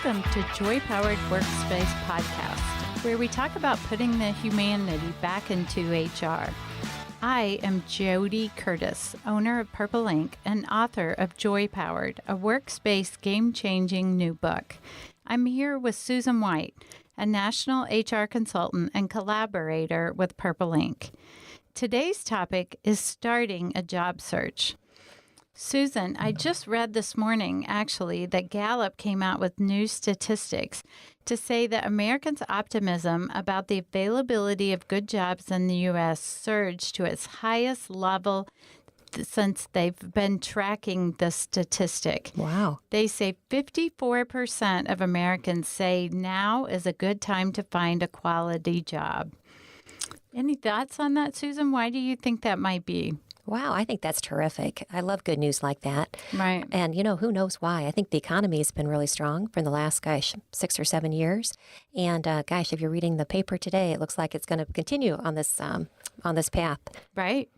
Welcome to Joy Powered Workspace Podcast, where we talk about putting the humanity back into HR. I am Jody Curtis, owner of Purple Ink and author of Joy Powered, a workspace game-changing new book. I'm here with Susan White, a national HR consultant and collaborator with Purple Ink. Today's topic is starting a job search. Susan, I just read this morning, actually, that Gallup came out with new statistics to say that Americans' optimism about the availability of good jobs in the U.S. surged to its highest level since they've been tracking the statistic. Wow. They say 54% of Americans say now is a good time to find a quality job. Any thoughts on that, Susan? Why do you think that might be? Wow, I think that's terrific. I love good news like that. Right. And, who knows why? I think the economy has been really strong for the last, 6 or 7 years. And, if you're reading the paper today, it looks like it's going to continue on this path. Right.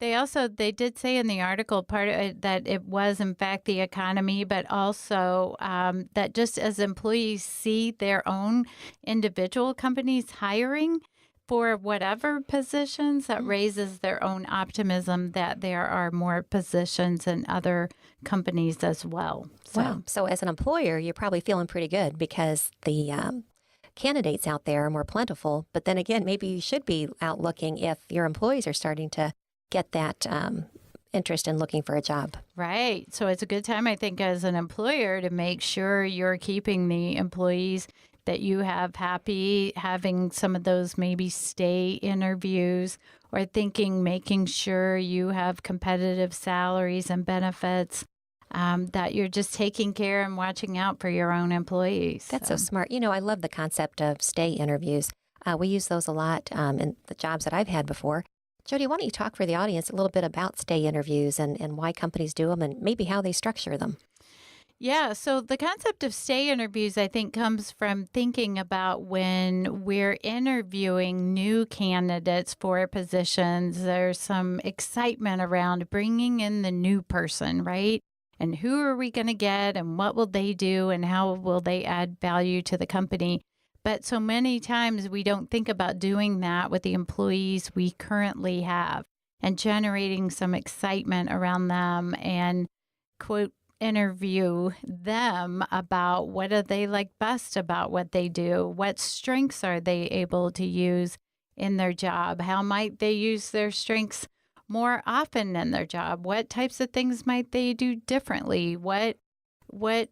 They did say in the article part of it that it was, in fact, the economy, but also that just as employees see their own individual companies hiring for whatever positions, that raises their own optimism that there are more positions in other companies as well. Wow. So as an employer, you're probably feeling pretty good because the candidates out there are more plentiful. But then again, maybe you should be out looking if your employees are starting to get that interest in looking for a job. Right. So it's a good time, I think, as an employer to make sure you're keeping the employees that you have happy, having some of those maybe stay interviews, or making sure you have competitive salaries and benefits, that you're just taking care and watching out for your own employees. That's so smart. I love the concept of stay interviews. We use those a lot in the jobs that I've had before. Jody, why don't you talk for the audience a little bit about stay interviews and why companies do them and maybe how they structure them? Yeah, so the concept of stay interviews, I think, comes from thinking about when we're interviewing new candidates for positions, there's some excitement around bringing in the new person, right? And who are we going to get and what will they do and how will they add value to the company? But so many times we don't think about doing that with the employees we currently have and generating some excitement around them and, quote, interview them about what do they like best about what they do, what strengths are they able to use in their job, how might they use their strengths more often in their job, what types of things might they do differently, what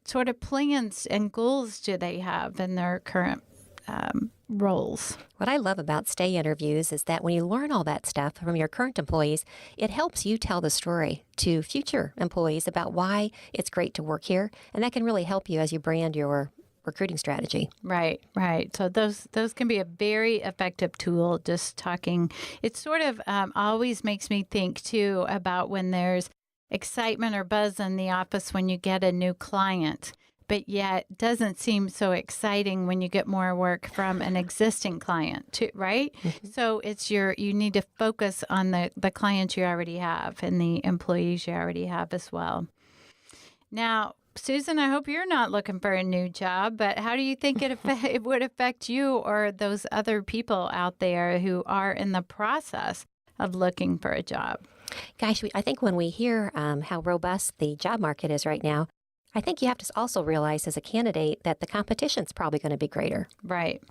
sort of plans and goals do they have in their current roles. What I love about stay interviews is that when you learn all that stuff from your current employees, it helps you tell the story to future employees about why it's great to work here. And that can really help you as you brand your recruiting strategy. Right. So those can be a very effective tool, just talking. It sort of always makes me think, too, about when there's excitement or buzz in the office when you get a new client, but yet doesn't seem so exciting when you get more work from an existing client, too, right? Mm-hmm. So it's you need to focus on the clients you already have and the employees you already have as well. Now, Susan, I hope you're not looking for a new job, but how do you think it would affect you or those other people out there who are in the process of looking for a job? Gosh, I think when we hear how robust the job market is right now, I think you have to also realize as a candidate that the competition's probably going to be greater. Right.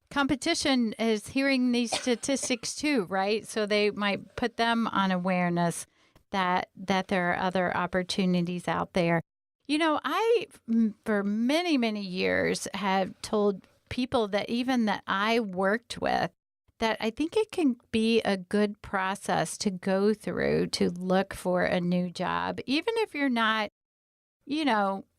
Competition is hearing these statistics too, right? So they might put them on awareness that there are other opportunities out there. I, for many, many years, have told people that even that I worked with, that I think it can be a good process to go through to look for a new job, even if you're not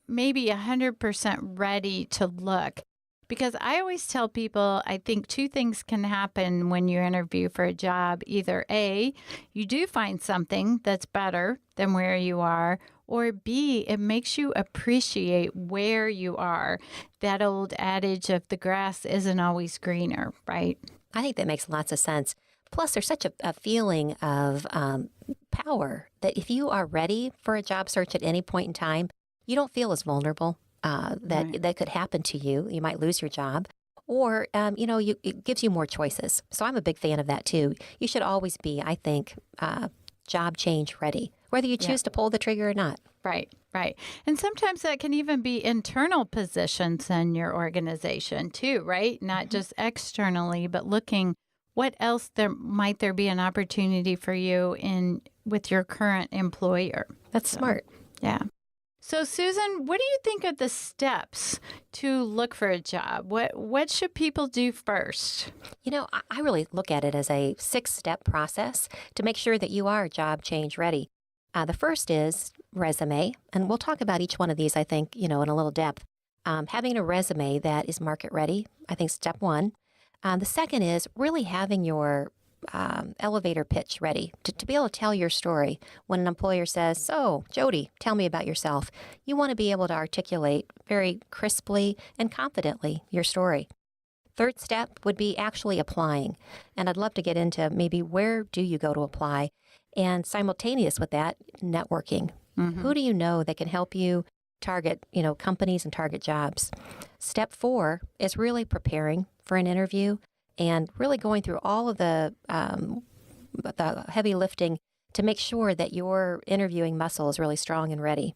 maybe 100% ready to look. Because I always tell people, I think two things can happen when you interview for a job. Either A, you do find something that's better than where you are, or B, it makes you appreciate where you are. That old adage of the grass isn't always greener, right? I think that makes lots of sense. Plus, there's such a feeling of power that if you are ready for a job search at any point in time, you don't feel as vulnerable. that could happen to you. You might lose your job. Or, it gives you more choices. So I'm a big fan of that too. You should always be, I think, job change ready, whether you choose to pull the trigger or not. Right, right. And sometimes that can even be internal positions in your organization too, right? Not just externally, but looking what else might there be an opportunity for you with your current employer. That's smart. Yeah. So, Susan, what do you think are the steps to look for a job? What should people do first? I really look at it as a 6-step process to make sure that you are job change ready. The first is resume, and we'll talk about each one of these, I think, in a little depth. Having a resume that is market ready, I think, step one. The second is really having your elevator pitch ready to be able to tell your story. When an employer says, "So, Jody, tell me about yourself," you want to be able to articulate very crisply and confidently your story. Third step would be actually applying. And I'd love to get into maybe where do you go to apply? And simultaneous with that, networking. Mm-hmm. Who do you know that can help you target, companies and target jobs? Step 4 is really preparing for an interview and really going through all of the heavy lifting to make sure that your interviewing muscle is really strong and ready.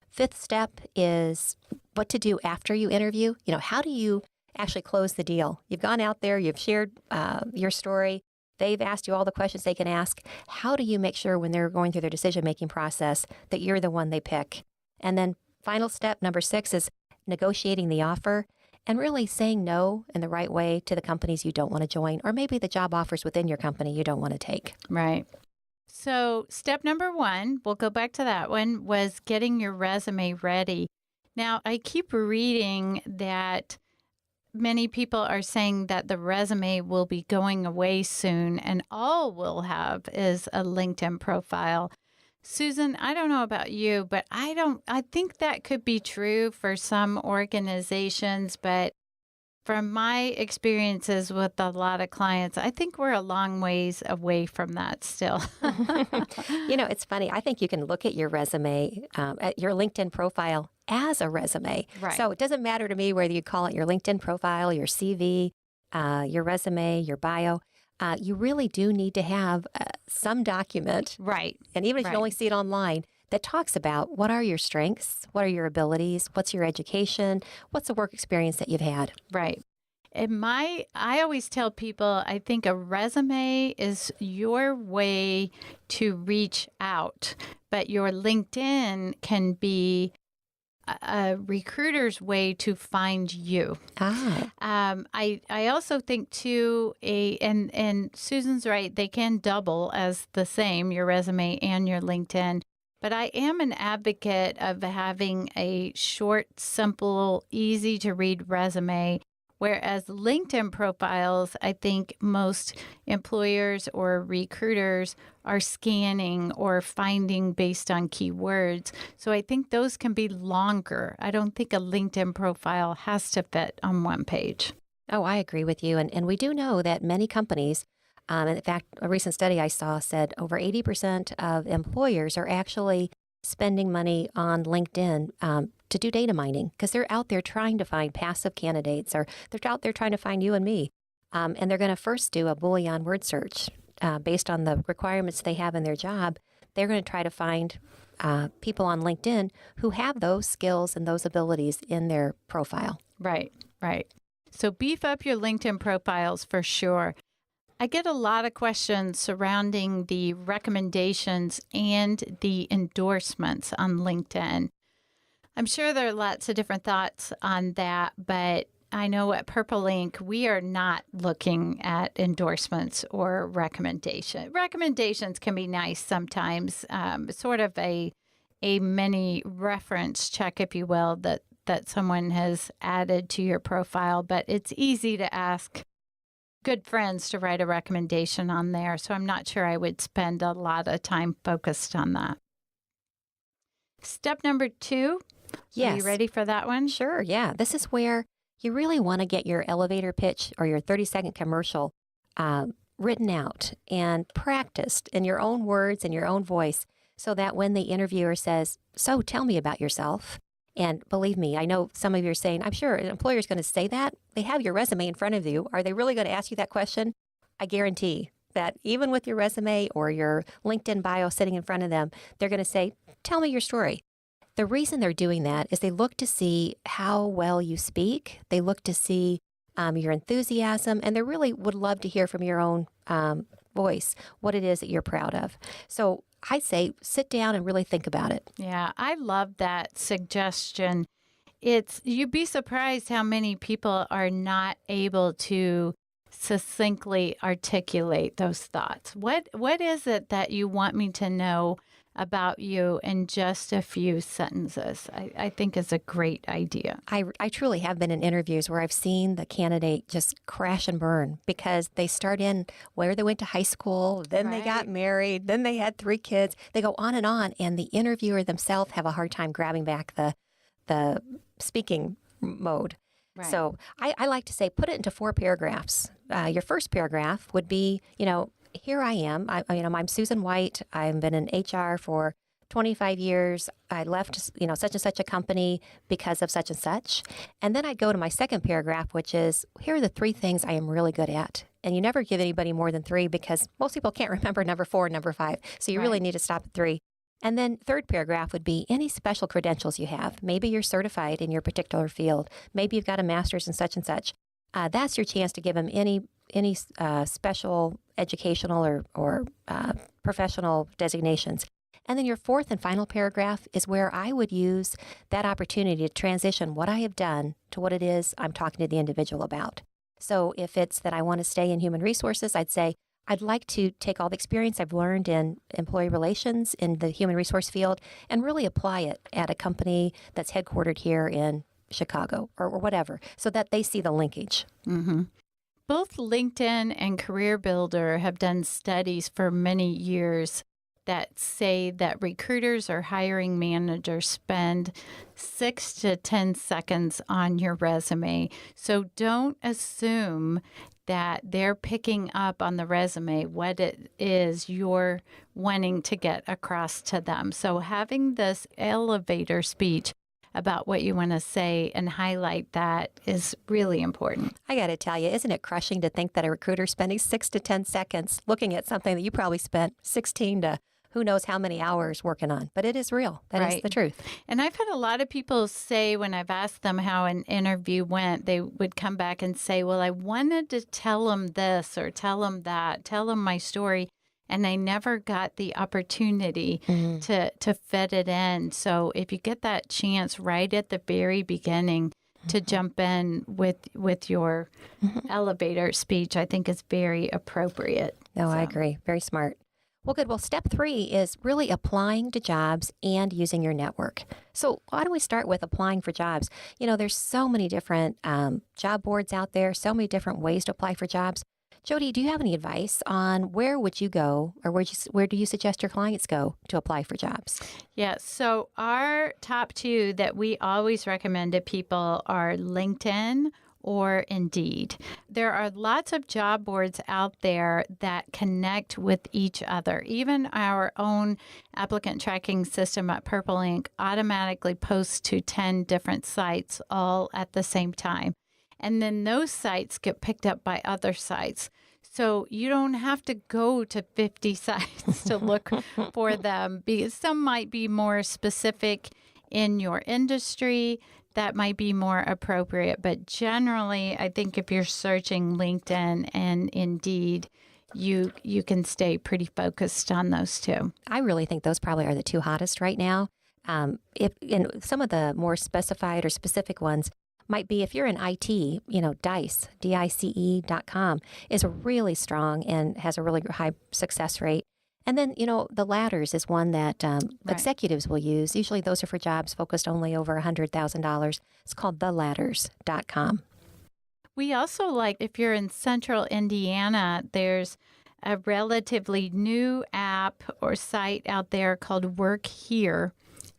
Fifth step is what to do after you interview. How do you actually close the deal? You've gone out there, you've shared your story. They've asked you all the questions they can ask. How do you make sure when they're going through their decision-making process that you're the one they pick? And then final step, number 6, is negotiating the offer and really saying no in the right way to the companies you don't want to join, or maybe the job offers within your company you don't want to take. Right. So step number 1, we'll go back to that one, was getting your resume ready. Now, I keep reading that many people are saying that the resume will be going away soon and all we'll have is a LinkedIn profile. Susan, I don't know about you, but I think that could be true for some organizations, but from my experiences with a lot of clients, I think we're a long ways away from that still. It's funny. I think you can look at your resume, at your LinkedIn profile as a resume. Right. So it doesn't matter to me whether you call it your LinkedIn profile, your CV, your resume, your bio. You really do need to have some document. Right. And even if you only see it online, that talks about what are your strengths, what are your abilities, what's your education, what's the work experience that you've had. Right. I always tell people, I think a resume is your way to reach out, but your LinkedIn can be a recruiter's way to find you. I also think too, and Susan's right, they can double as the same, your resume and your LinkedIn. But I am an advocate of having a short, simple, easy to read resume. Whereas LinkedIn profiles, I think most employers or recruiters are scanning or finding based on keywords. So I think those can be longer. I don't think a LinkedIn profile has to fit on one page. Oh, I agree with you. And we do know that many companies, and in fact, a recent study I saw said over 80% of employers are actually spending money on LinkedIn to do data mining because they're out there trying to find passive candidates, or they're out there trying to find you and me. And they're going to first do a Boolean word search based on the requirements they have in their job. They're going to try to find people on LinkedIn who have those skills and those abilities in their profile. Right, right. So beef up your LinkedIn profiles for sure. I get a lot of questions surrounding the recommendations and the endorsements on LinkedIn. I'm sure there are lots of different thoughts on that, but I know at Purple Ink, we are not looking at endorsements or recommendations. Recommendations can be nice sometimes, sort of a mini reference check, if you will, that someone has added to your profile, but it's easy to ask good friends to write a recommendation on there. So I'm not sure I would spend a lot of time focused on that. Step number 2. Yes. Are you ready for that one? Sure. Yeah. This is where you really want to get your elevator pitch or your 30-second commercial written out and practiced in your own words and your own voice so that when the interviewer says, "So tell me about yourself," And believe me, I know some of you are saying, I'm sure an employer is going to say that. They have your resume in front of you. Are they really going to ask you that question? I guarantee that even with your resume or your LinkedIn bio sitting in front of them, they're going to say, tell me your story. The reason they're doing that is they look to see how well you speak. They look to see your enthusiasm, and they really would love to hear from your own voice what it is that you're proud of. So I say sit down and really think about it. Yeah, I love that suggestion. You'd be surprised how many people are not able to succinctly articulate those thoughts. What is it that you want me to know about you in just a few sentences? I think is a great idea. I truly have been in interviews where I've seen the candidate just crash and burn because they start in where they went to high school, then they got married, then they had 3 kids. They go on, and the interviewer themselves have a hard time grabbing back the speaking mode. Right. So I like to say, put it into 4 paragraphs. Your first paragraph would be, here I am. I'm Susan White. I've been in HR for 25 years. I left, such and such a company because of such and such. And then I'd go to my second paragraph, which is, here are the 3 things I am really good at. And you never give anybody more than 3 because most people can't remember number 4 and number 5. So you really need to stop at 3. And then third paragraph would be any special credentials you have. Maybe you're certified in your particular field. Maybe you've got a master's in such and such. That's your chance to give them any special educational or professional designations. And then your fourth and final paragraph is where I would use that opportunity to transition what I have done to what it is I'm talking to the individual about. So if it's that I want to stay in human resources, I'd say, I'd like to take all the experience I've learned in employee relations in the human resource field and really apply it at a company that's headquartered here in Chicago or whatever, so that they see the linkage. Mm-hmm. Both LinkedIn and Career Builder have done studies for many years that say that recruiters or hiring managers spend 6 to 10 seconds on your resume. So don't assume that they're picking up on the resume what it is you're wanting to get across to them. So having this elevator speech about what you want to say and highlight that is really important. I got to tell you, isn't it crushing to think that a recruiter spending 6 to 10 seconds looking at something that you probably spent 16 to who knows how many hours working on? But it is real. That is the truth. And I've had a lot of people say when I've asked them how an interview went, they would come back and say, well, I wanted to tell them this or tell them that, tell them my story. And I never got the opportunity to fit it in. So if you get that chance right at the very beginning to jump in with your elevator speech, I think is very appropriate. No, I agree. Very smart. Well, good. Well, step 3 is really applying to jobs and using your network. So why don't we start with applying for jobs? There's so many different job boards out there, so many different ways to apply for jobs. Jody, do you have any advice on where would you go or where do you suggest your clients go to apply for jobs? Yeah, so our top 2 that we always recommend to people are LinkedIn or Indeed. There are lots of job boards out there that connect with each other. Even our own applicant tracking system at Purple Ink automatically posts to 10 different sites all at the same time. And then those sites get picked up by other sites. So you don't have to go to 50 sites to look for them, because some might be more specific in your industry. That might be more appropriate. But generally, I think if you're searching LinkedIn and Indeed, you can stay pretty focused on those 2. I really think those probably are the 2 hottest right now. If in some of the more specified or specific ones might be if you're in IT, DICE, DICE.com is really strong and has a really high success rate. And then, the ladders is one that executives will use. Usually those are for jobs focused only over $100,000. It's called theladders.com. We also like, if you're in central Indiana, there's a relatively new app or site out there called WorkHere.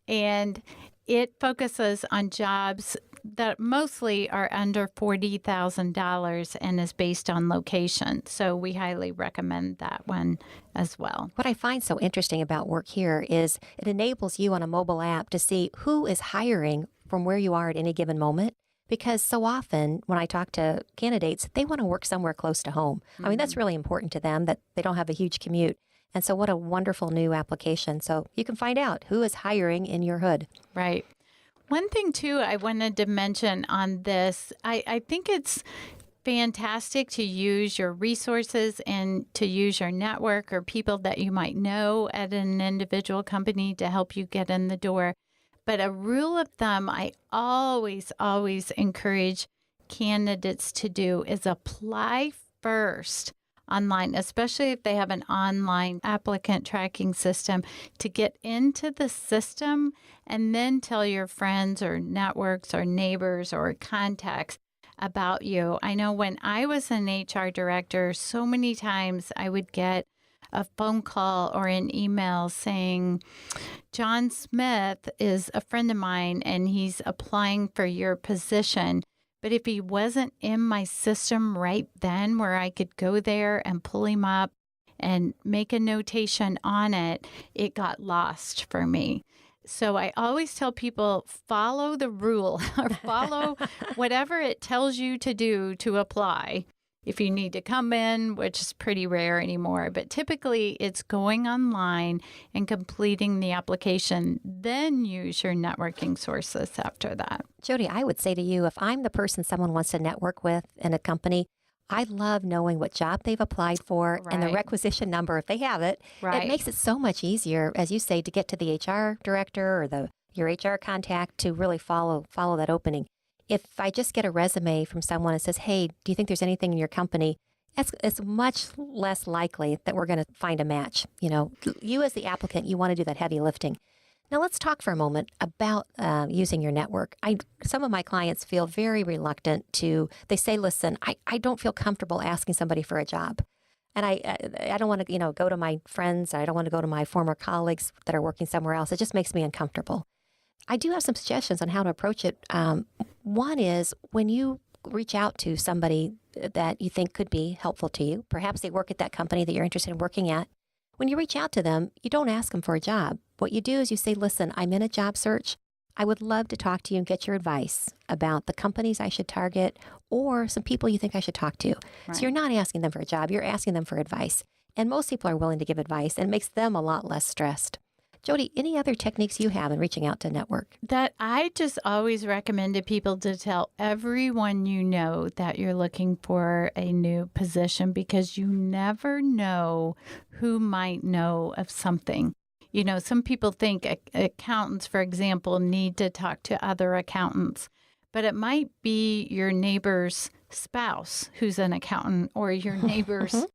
And it focuses on jobs that mostly are under $40,000 and is based on location. So we highly recommend that one as well. What I find so interesting about WorkHere is it enables you on a mobile app to see who is hiring from where you are at any given moment. Because so often when I talk to candidates, they want to work somewhere close to home. I mean, that's really important to them that they don't have a huge commute. And so what a wonderful new application. So you can find out who is hiring in your hood. Right. One thing, too, I wanted to mention on this, I think it's fantastic to use your resources and to use your network or people that you might know at an individual company to help you get in the door. But a rule of thumb I always encourage candidates to do is apply first online, especially if they have an online applicant tracking system, to get into the system and then tell your friends or networks or neighbors or contacts about you. I know when I was an HR director, so many times I would get a phone call or an email saying, John Smith is a friend of mine and he's applying for your position. But if he wasn't in my system right then where I could go there and pull him up and make a notation on it, it got lost for me. So I always tell people, follow the rule or follow whatever it tells you to do to apply. If you need to come in, which is pretty rare anymore, but typically it's going online and completing the application, then use your networking sources after that. Jody, I would say to you, if I'm the person someone wants to network with in a company, I love knowing what job they've applied for and the requisition number if they have it. Right. It makes it so much easier, as you say, to get to the HR director or your HR contact to really follow that opening. If I just get a resume from someone that says, hey, do you think there's anything in your company? It's much less likely that we're going to find a match. You know, you as the applicant, you want to do that heavy lifting. Now, let's talk for a moment about using your network. Some of my clients feel very reluctant they say, listen, I don't feel comfortable asking somebody for a job. And I don't want to, go to my friends. I don't want to go to my former colleagues that are working somewhere else. It just makes me uncomfortable. I do have some suggestions on how to approach it. One is when you reach out to somebody that you think could be helpful to you, perhaps they work at that company that you're interested in working at. When you reach out to them, you don't ask them for a job. What you do is you say, listen, I'm in a job search. I would love to talk to you and get your advice about the companies I should target or some people you think I should talk to. Right. So you're not asking them for a job, you're asking them for advice. And most people are willing to give advice, and it makes them a lot less stressed. Jody, any other techniques you have in reaching out to network? That I just always recommend to people to tell everyone you know that you're looking for a new position, because you never know who might know of something. You know, some people think accountants, for example, need to talk to other accountants, but it might be your neighbor's spouse who's an accountant, or your neighbor's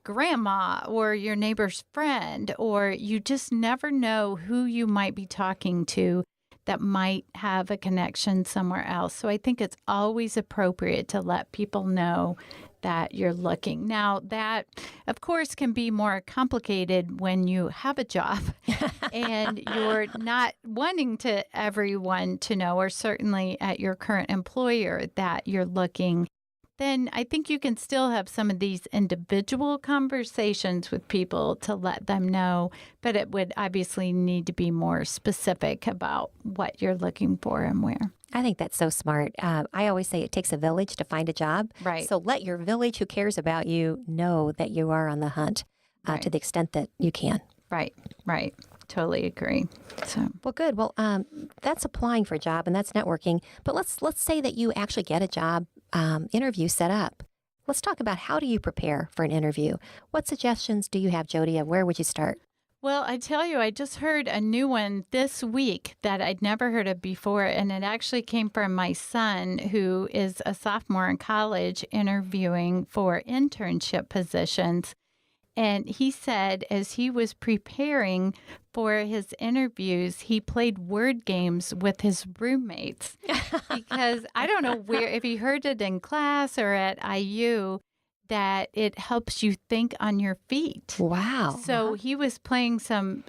grandma, or your neighbor's friend, or you just never know who you might be talking to that might have a connection somewhere else. So I think it's always appropriate to let people know that you're looking. Now, that, of course, can be more complicated when you have a job and you're not wanting to everyone to know, or certainly at your current employer, that you're looking. Then I think you can still have some of these individual conversations with people to let them know, but it would obviously need to be more specific about what you're looking for and where. I think that's so smart. I always say it takes a village to find a job. Right. So let your village who cares about you know that you are on the hunt to the extent that you can. Right. Totally agree. So, well, good. Well, that's applying for a job and that's networking. But let's say that you actually get a job interview set up. Let's talk about how do you prepare for an interview? What suggestions do you have, Jody, of where would you start? Well, I tell you, I just heard a new one this week that I'd never heard of before, and it actually came from my son, who is a sophomore in college interviewing for internship positions. And he said as he was preparing for his interviews, he played word games with his roommates because I don't know if he heard it in class or at IU, that it helps you think on your feet. Wow. So he was playing some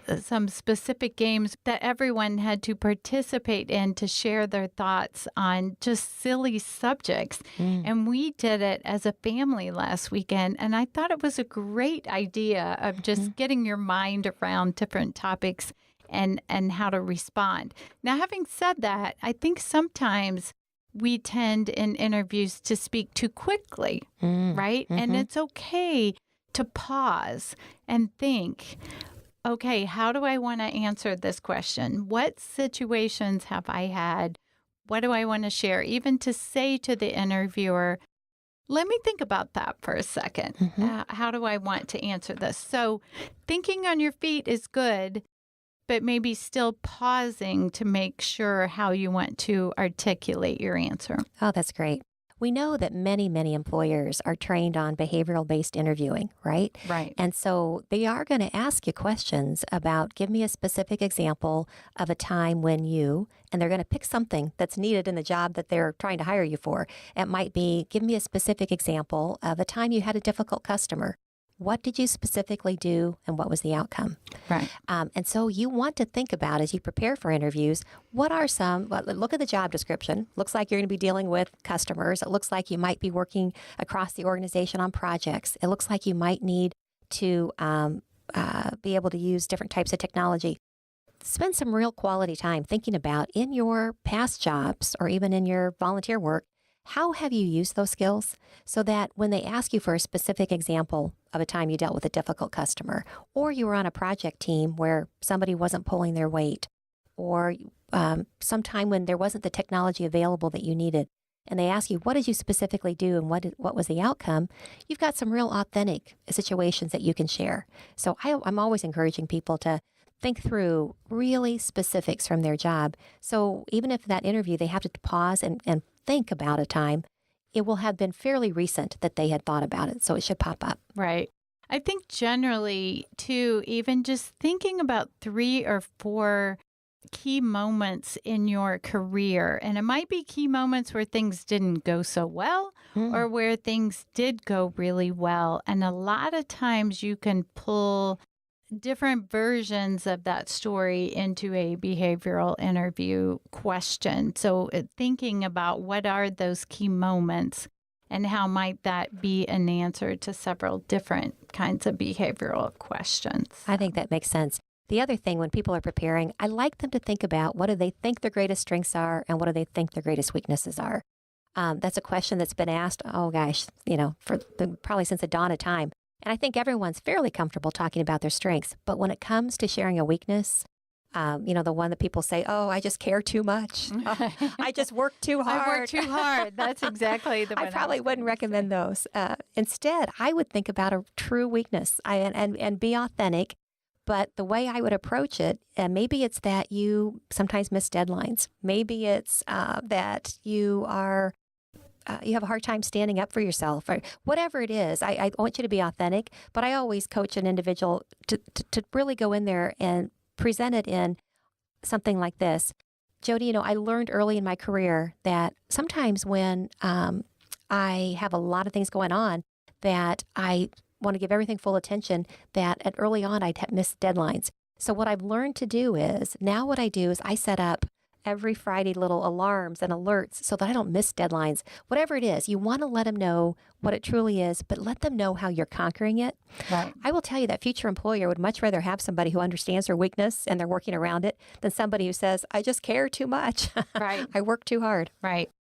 specific games that everyone had to participate in to share their thoughts on just silly subjects. And we did it as a family last weekend. And I thought it was a great idea of just getting your mind around different topics and how to respond. Now, having said that, I think sometimes we tend in interviews to speak too quickly, right? And it's okay to pause and think, okay, how do I want to answer this question? What situations have I had? What do I want to share? Even to say to the interviewer, let me think about that for a second. How do I want to answer this? So thinking on your feet is good, but maybe still pausing to make sure how you want to articulate your answer. Oh, that's great. We know that many, many employers are trained on behavioral-based interviewing, right? Right. And so they are going to ask you questions about, give me a specific example of a time when you, and they're going to pick something that's needed in the job that they're trying to hire you for. It might be, give me a specific example of a time you had a difficult customer. What did you specifically do and what was the outcome? Right. And so you want to think about, as you prepare for interviews, what are some, look at the job description. Looks like you're going to be dealing with customers. It looks like you might be working across the organization on projects. It looks like you might need to be able to use different types of technology. Spend some real quality time thinking about, in your past jobs or even in your volunteer work, how have you used those skills so that when they ask you for a specific example of a time you dealt with a difficult customer, or you were on a project team where somebody wasn't pulling their weight, or sometime when there wasn't the technology available that you needed, and they ask you, what did you specifically do and what was the outcome? You've got some real authentic situations that you can share. So I'm always encouraging people to think through really specifics from their job. So even if that interview, they have to pause and think about a time, it will have been fairly recent that they had thought about it. So it should pop up. Right. I think generally, too, even just thinking about 3 or 4 key moments in your career, and it might be key moments where things didn't go so well or where things did go really well. And a lot of times you can pull different versions of that story into a behavioral interview question. So thinking about what are those key moments and how might that be an answer to several different kinds of behavioral questions. I think that makes sense. The other thing, when people are preparing, I like them to think about, what do they think their greatest strengths are and what do they think their greatest weaknesses are? That's a question that's been asked, probably since the dawn of time. And I think everyone's fairly comfortable talking about their strengths. But when it comes to sharing a weakness, the one that people say, oh, I just care too much. I just work too hard. I work too hard. That's exactly the one I probably wouldn't recommend those. Instead, I would think about a true weakness and be authentic. But the way I would approach it, maybe it's that you sometimes miss deadlines. Maybe it's that you have a hard time standing up for yourself, or whatever it is. I want you to be authentic, but I always coach an individual to really go in there and present it in something like this. Jody, I learned early in my career that sometimes when I have a lot of things going on, that I want to give everything full attention, that early on I'd have missed deadlines. So what I've learned to do is, now what I do is I set up every Friday little alarms and alerts so that I don't miss deadlines. Whatever it is, you want to let them know what it truly is, but let them know how you're conquering it. Right. I will tell you that future employer would much rather have somebody who understands their weakness and they're working around it than somebody who says, I just care too much. Right. I work too hard. Right.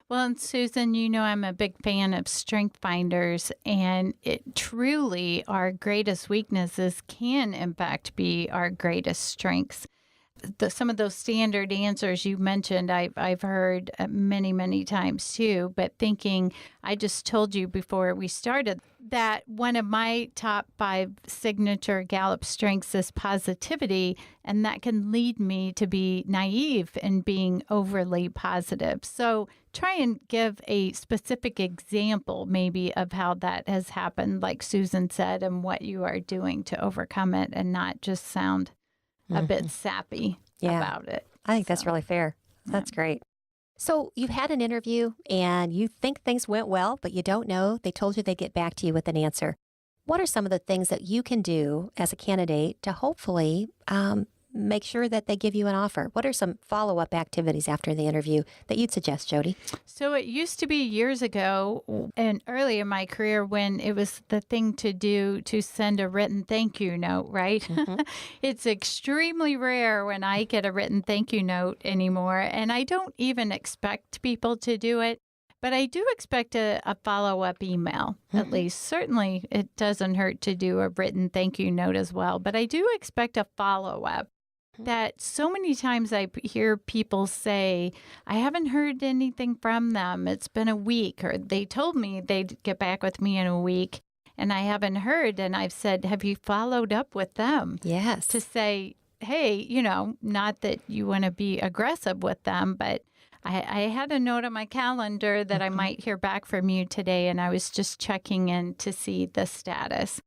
Well, and Susan, I'm a big fan of strength finders, and it truly, our greatest weaknesses can in fact be our greatest strengths. Some of those standard answers you mentioned, I've heard many, many times too, but thinking, I just told you before we started that one of my top 5 signature Gallup strengths is positivity, and that can lead me to be naive in being overly positive. So try and give a specific example maybe of how that has happened, like Susan said, and what you are doing to overcome it and not just sound a bit sappy about it. I think that's really fair. That's great. So you've had an interview and you think things went well, but you don't know. They told you they'd get back to you with an answer. What are some of the things that you can do as a candidate to hopefully make sure that they give you an offer? What are some follow-up activities after the interview that you'd suggest, Jody? So it used to be years ago and early in my career when it was the thing to do to send a written thank you note, right? It's extremely rare when I get a written thank you note anymore, and I don't even expect people to do it. But I do expect a follow-up email, at least. Certainly, it doesn't hurt to do a written thank you note as well. But I do expect a follow-up. That so many times I hear people say, I haven't heard anything from them. It's been a week, or they told me they'd get back with me in a week, and I haven't heard. And I've said, have you followed up with them? Yes. To say, hey, not that you want to be aggressive with them, but I had a note on my calendar that I might hear back from you today, and I was just checking in to see the status.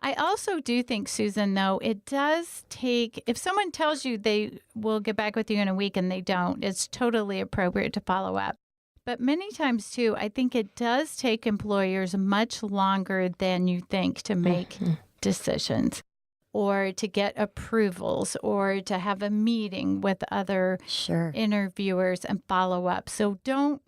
I also do think, Susan, though, it does take, if someone tells you they will get back with you in a week and they don't, it's totally appropriate to follow up. But many times, too, I think it does take employers much longer than you think to make decisions, or to get approvals, or to have a meeting with other interviewers and follow up. So don't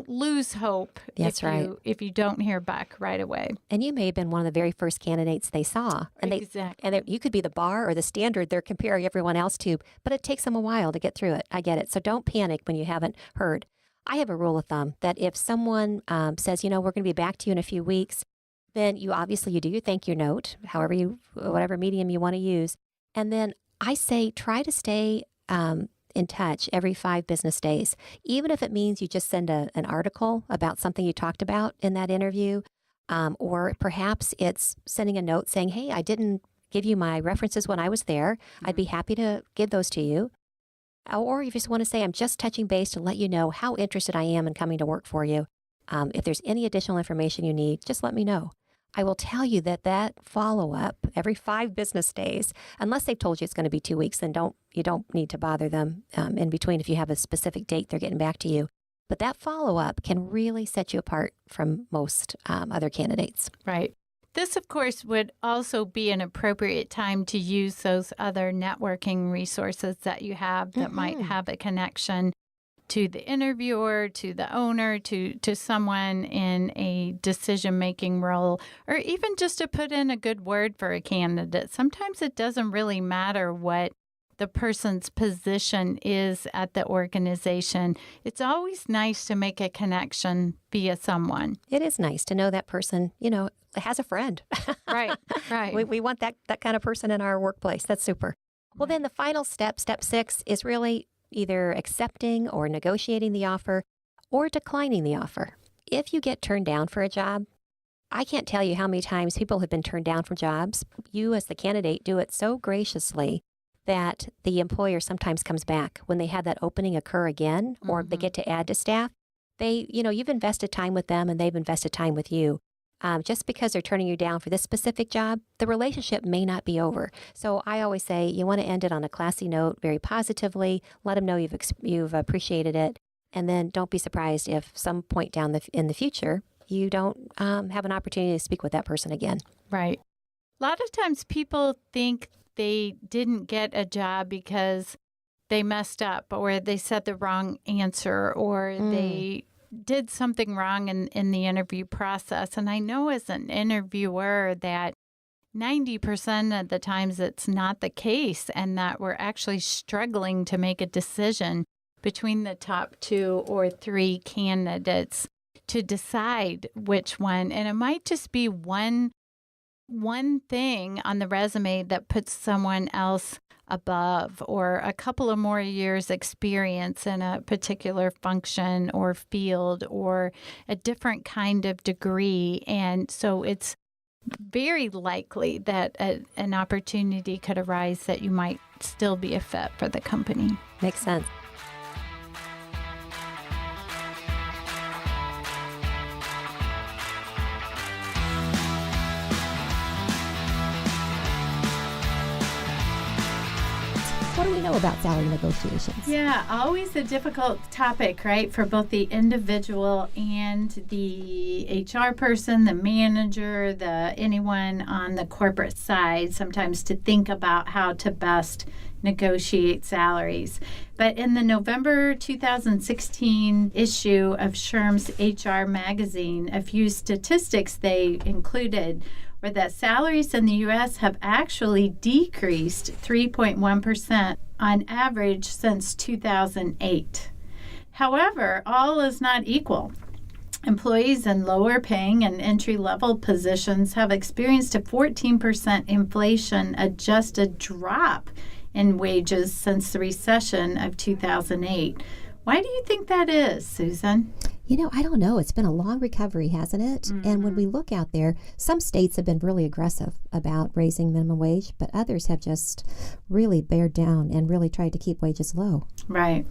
lose hope if you don't hear back right away. And you may have been one of the very first candidates they saw. And you could be the bar or the standard they're comparing everyone else to, but it takes them a while to get through it. I get it. So don't panic when you haven't heard. I have a rule of thumb that if someone says, we're going to be back to you in a few weeks, then you do your thank you note, whatever medium you want to use. And then I say, try to stay in touch every 5 business days, even if it means you just send an article about something you talked about in that interview, or perhaps it's sending a note saying, hey, I didn't give you my references when I was there. I'd be happy to give those to you. Or you just want to say, I'm just touching base to let you know how interested I am in coming to work for you. If there's any additional information you need, just let me know. I will tell you that follow-up every 5 business days, unless they've told you it's going to be 2 weeks, then you don't need to bother them in between if you have a specific date they're getting back to you. But that follow-up can really set you apart from most other candidates. Right. This, of course, would also be an appropriate time to use those other networking resources that you have that might have a connection to the interviewer, to the owner, to someone in a decision-making role, or even just to put in a good word for a candidate. Sometimes it doesn't really matter what the person's position is at the organization. It's always nice to make a connection via someone. It is nice to know that person, has a friend. Right. We want that kind of person in our workplace. That's super. Well, then the final step 6, is really either accepting or negotiating the offer or declining the offer. If you get turned down for a job, I can't tell you how many times people have been turned down for jobs. You as the candidate do it so graciously that the employer sometimes comes back when they have that opening occur again, or they get to add to staff. You've invested time with them and they've invested time with you. Just because they're turning you down for this specific job, the relationship may not be over. So I always say you want to end it on a classy note, very positively. Let them know you've appreciated it, and then don't be surprised if some point in the future you don't have an opportunity to speak with that person again. Right. A lot of times people think they didn't get a job because they messed up, or they said the wrong answer, or they did something wrong in the interview process. And I know as an interviewer that 90% of the times it's not the case, and that we're actually struggling to make a decision between the top 2 or 3 candidates to decide which one. And it might just be one thing on the resume that puts someone else above, or a couple of more years experience in a particular function or field, or a different kind of degree. And so it's very likely that an opportunity could arise that you might still be a fit for the company. Makes sense. What do we know about salary negotiations? Yeah, always a difficult topic, right, for both the individual and the HR person, the manager, anyone on the corporate side, sometimes to think about how to best negotiate salaries. But in the November 2016 issue of SHRM's HR magazine, a few statistics they included were that salaries in the U.S. have actually decreased 3.1% on average since 2008. However, all is not equal. Employees in lower paying and entry-level positions have experienced a 14% inflation-adjusted drop in wages since the recession of 2008. Why do you think that is, Susan? I don't know. It's been a long recovery, hasn't it? Mm-hmm. And when we look out there, some states have been really aggressive about raising minimum wage, but others have just really bared down and really tried to keep wages low. Right.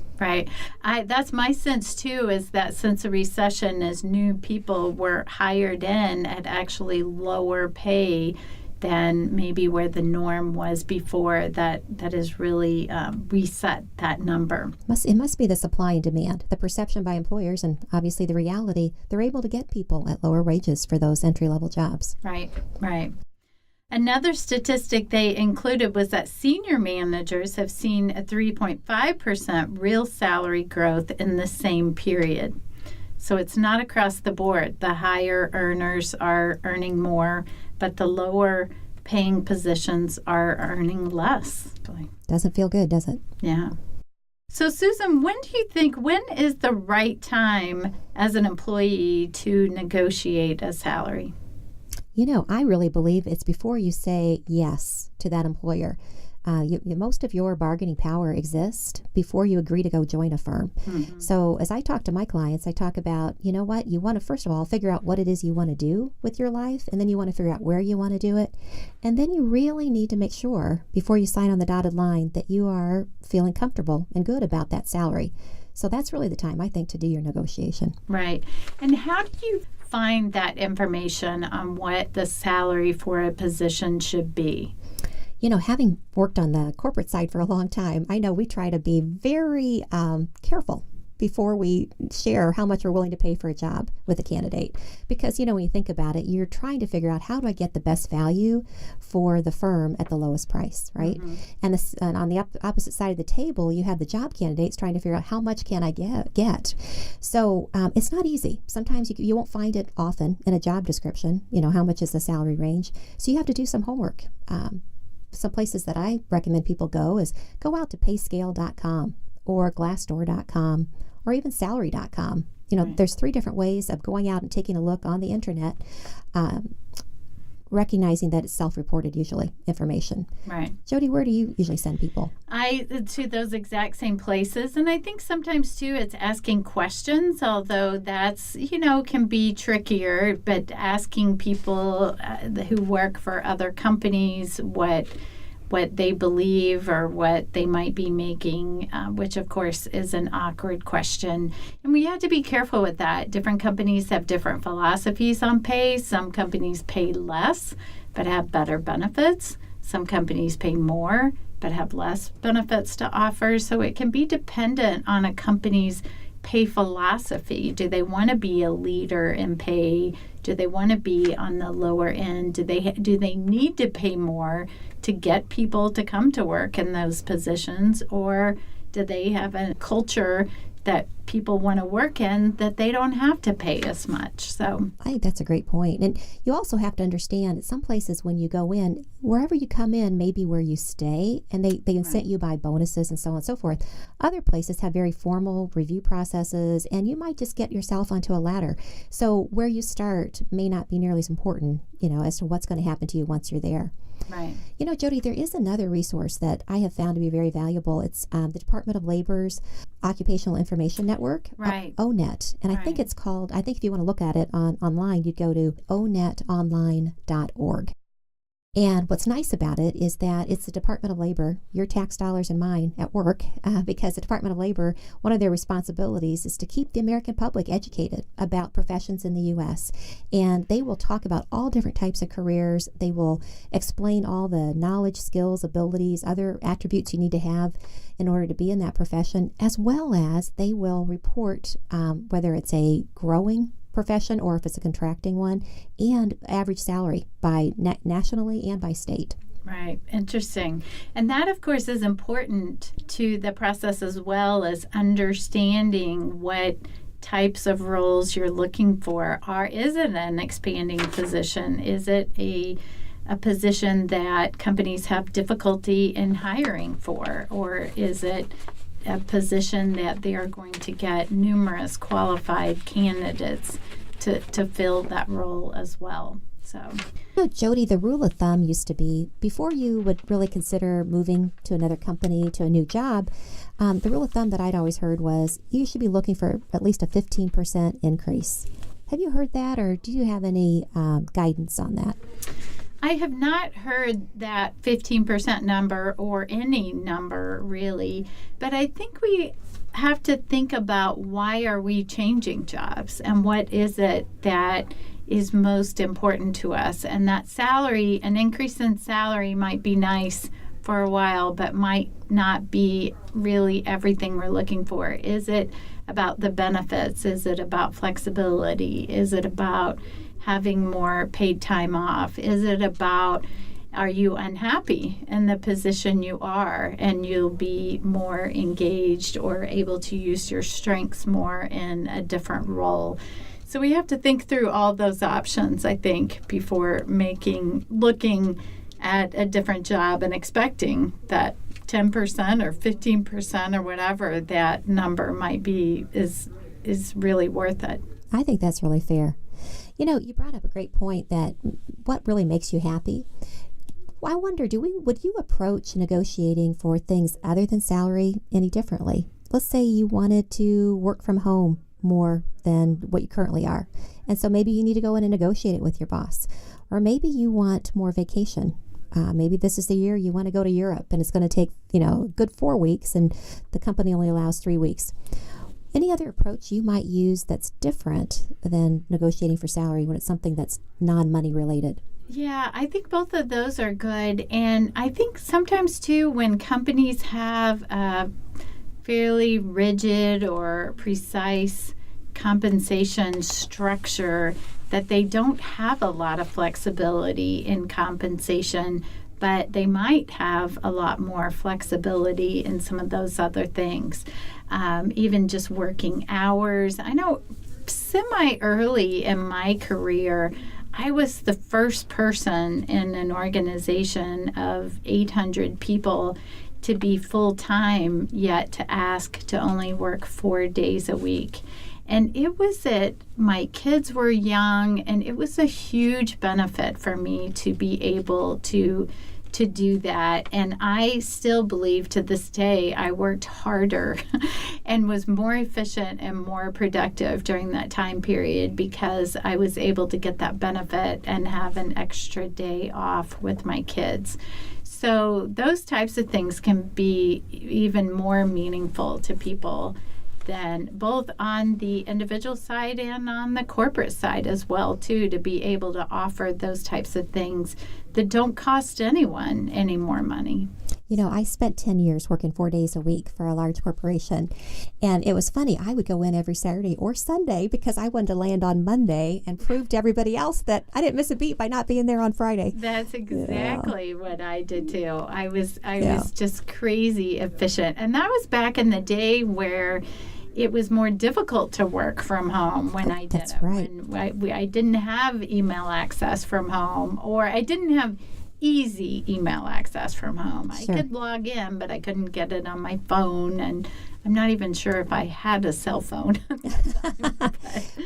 That's my sense, too, is that since the recession, as new people were hired in at actually lower pay than maybe where the norm was before, that has really reset that number. It must be the supply and demand, the perception by employers, and obviously the reality. They're able to get people at lower wages for those entry-level jobs. Right. Another statistic they included was that senior managers have seen a 3.5% real salary growth in the same period. So it's not across the board. The higher earners are earning more, but the lower paying positions are earning less. Doesn't feel good, does it? Yeah. So, Susan, when is the right time as an employee to negotiate a salary? I really believe it's before you say yes to that employer. Most of your bargaining power exists before you agree to go join a firm. Mm-hmm. So as I talk to my clients, I talk about, you want to, first of all, figure out what it is you want to do with your life, and then you want to figure out where you want to do it. And then you really need to make sure, before you sign on the dotted line, that you are feeling comfortable and good about that salary. So that's really the time, I think, to do your negotiation. Right. And how do you find that information on what the salary for a position should be? Having worked on the corporate side for a long time, I know we try to be very careful before we share how much we're willing to pay for a job with a candidate. Because, when you think about it, you're trying to figure out, how do I get the best value for the firm at the lowest price, right? Mm-hmm. And on the opposite side of the table, you have the job candidates trying to figure out, how much can I get? So it's not easy. Sometimes you won't find it often in a job description, how much is the salary range. So you have to do some homework. Some places that I recommend people go out to payscale.com or glassdoor.com or even salary.com. Right. There's 3 different ways of going out and taking a look on the internet, recognizing that it's self-reported, usually, information. Right. Jody, where do you usually send people? To those exact same places. And I think sometimes, too, it's asking questions, although that's, can be trickier. But asking people who work for other companies what they believe or what they might be making, which, of course, is an awkward question. And we have to be careful with that. Different companies have different philosophies on pay. Some companies pay less but have better benefits. Some companies pay more but have less benefits to offer. So it can be dependent on a company's pay philosophy. Do they want to be a leader in pay? Do they want to be on the lower end? Do they need to pay more to get people to come to work in those positions? Or do they have a culture that people want to work in that they don't have to pay as much? So I think that's a great point. And you also have to understand, at some places when you go in, wherever you come in may be where you stay, and they incent you by bonuses and so on and so forth. Other places have very formal review processes, and you might just get yourself onto a ladder. So where you start may not be nearly as important, as to what's going to happen to you once you're there. Right. Jody, there is another resource that I have found to be very valuable. It's the Department of Labor's Occupational Information Network, right. ONET. And I think it's called, if you want to look at it online, you'd go to onetonline.org. And what's nice about it is that it's the Department of Labor, your tax dollars and mine at work, because the Department of Labor, one of their responsibilities is to keep the American public educated about professions in the U.S. And they will talk about all different types of careers. They will explain all the knowledge, skills, abilities, other attributes you need to have in order to be in that profession, as well as they will report whether it's a growing profession or if it's a contracting one, and average salary by nationally and by state. Right. Interesting. And that, of course, is important to the process as well as understanding what types of roles you're looking for. Is it an expanding position? Is it a position that companies have difficulty in hiring for? Or is it a position that they are going to get numerous qualified candidates to fill that role as well? So, Jody, the rule of thumb used to be before you would really consider moving to another company, to a new job, the rule of thumb that I'd always heard was you should be looking for at least a 15% increase. Have you heard that, or do you have any guidance on that? I have not heard that 15% number or any number really, but I think we have to think about why are we changing jobs and what is it that is most important to us. And that salary, an increase in salary might be nice for a while, but might not be really everything we're looking for. Is it about the benefits? Is it about flexibility? Is it about having more paid time off? Is it about, are you unhappy in the position you are and you'll be more engaged or able to use your strengths more in a different role? So we have to think through all those options, I think, before looking at a different job and expecting that 10% or 15% or whatever that number might be is really worth it. I think that's really fair. You brought up a great point that what really makes you happy. I wonder, would you approach negotiating for things other than salary any differently? Let's say you wanted to work from home more than what you currently are. And so maybe you need to go in and negotiate it with your boss. Or maybe you want more vacation. Maybe this is the year you want to go to Europe and it's going to take, a good 4 weeks and the company only allows 3 weeks. Any other approach you might use that's different than negotiating for salary when it's something that's non-money related? Yeah, I think both of those are good. And I think sometimes too, when companies have a fairly rigid or precise compensation structure, that they don't have a lot of flexibility in compensation, but they might have a lot more flexibility in some of those other things. Even just working hours. I know semi-early in my career, I was the first person in an organization of 800 people to be full-time, yet to ask to only work 4 days a week. And it was my kids were young, and it was a huge benefit for me to be able to do that. And I still believe to this day I worked harder and was more efficient and more productive during that time period because I was able to get that benefit and have an extra day off with my kids. So those types of things can be even more meaningful to people than both on the individual side and on the corporate side as well, too, to be able to offer those types of things that don't cost anyone any more money. I spent 10 years working 4 days a week for a large corporation. And it was funny. I would go in every Saturday or Sunday because I wanted to land on Monday and prove to everybody else that I didn't miss a beat by not being there on Friday. That's exactly what I did, too. I was just crazy efficient. And that was back in the day where it was more difficult to work from home when I did That's it. Right. When I didn't have email access from home, or I didn't have easy email access from home. Sure. I could log in, but I couldn't get it on my phone, and I'm not even sure if I had a cell phone at that time.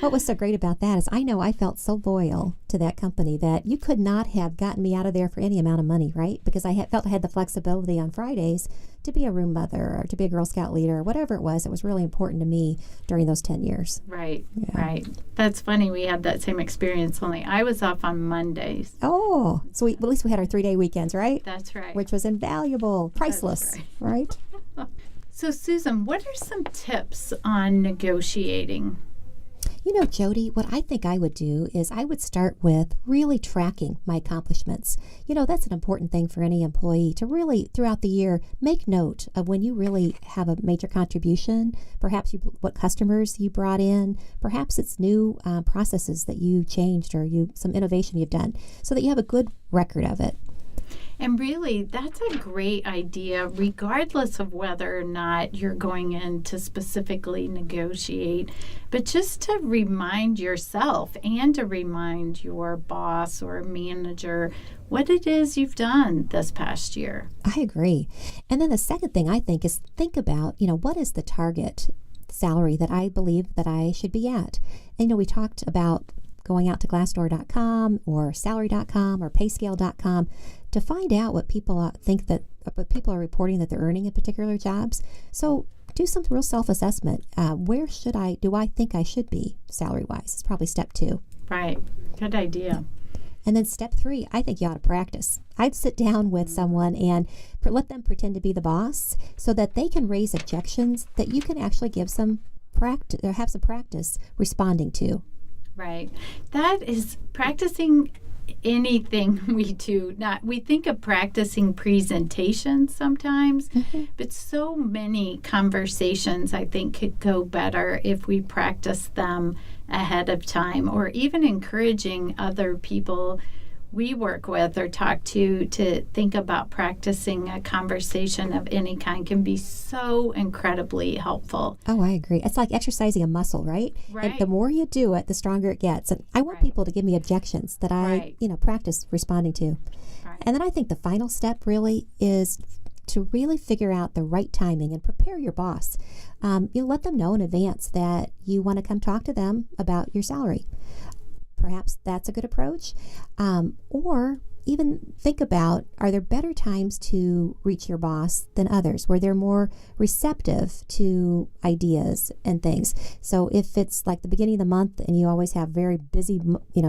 What was so great about that is I know I felt so loyal to that company that you could not have gotten me out of there for any amount of money, right? Because I felt I had the flexibility on Fridays to be a room mother or to be a Girl Scout leader or whatever it was. It was really important to me during those 10 years. Right. That's funny. We had that same experience, only I was off on Mondays. Oh, so at least we had our 3-day weekends, right? That's right. Which was invaluable, priceless, right? So, Susan, what are some tips on negotiating? Jody, what I think I would do is I would start with really tracking my accomplishments. That's an important thing for any employee to really, throughout the year, make note of when you really have a major contribution, perhaps what customers you brought in, perhaps it's new processes that you changed or some innovation you've done, so that you have a good record of it. And really, that's a great idea, regardless of whether or not you're going in to specifically negotiate, but just to remind yourself and to remind your boss or manager what it is you've done this past year. I agree. And then the second thing I think is think about, what is the target salary that I believe that I should be at? And, we talked about going out to Glassdoor.com or Salary.com or Payscale.com to find out what people what people are reporting that they're earning in particular jobs. So do some real self-assessment. Where do I think I should be salary-wise? It's probably step 2. Right. Good idea. And then step 3, I think you ought to practice. I'd sit down with someone and let them pretend to be the boss so that they can raise objections that you can actually give some practice or have some practice responding to. Right. That is practicing anything we do. We think of practicing presentations sometimes, but so many conversations I think could go better if we practice them ahead of time, or even encouraging other people we work with or talk to think about practicing a conversation of any kind can be so incredibly helpful. Oh, I agree. It's like exercising a muscle, right? Right. And the more you do it, the stronger it gets. And I want people to give me objections that I, practice responding to. Right. And then I think the final step really is to really figure out the right timing and prepare your boss. You let them know in advance that you want to come talk to them about your salary. Perhaps that's a good approach. Or even think about, are there better times to reach your boss than others, where they're more receptive to ideas and things? So if it's like the beginning of the month and you always have very busy,